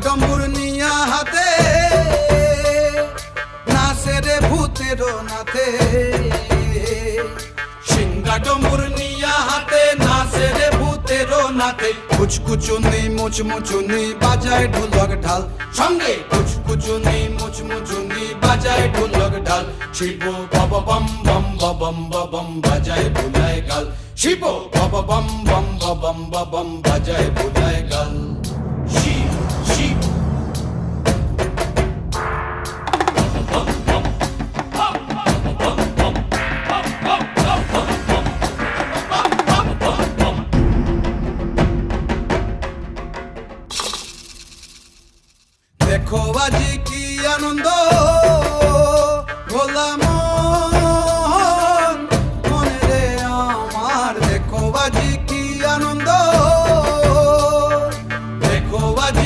ডম্বুর নিয়া হাতে নাচে রে ভূতের নাথে সিংহা ডম্বুর নিয়া হাতে নাচে রে ভূতের নাথে কুচকুচুনি মুচমুচুনি বাজায় ঢোলক ঢাল সঙ্গে কুচকুচুনি মুচমুচুনি বাজায় ঢোলক ঢাল শিব বাবা বম বম বম বম বাজায় বুলায় গাল শিব বাবা বম বম বম বম বাজায় বুলায় গাল শিব শিব দেখো আজি কি আনন্দ গোলাম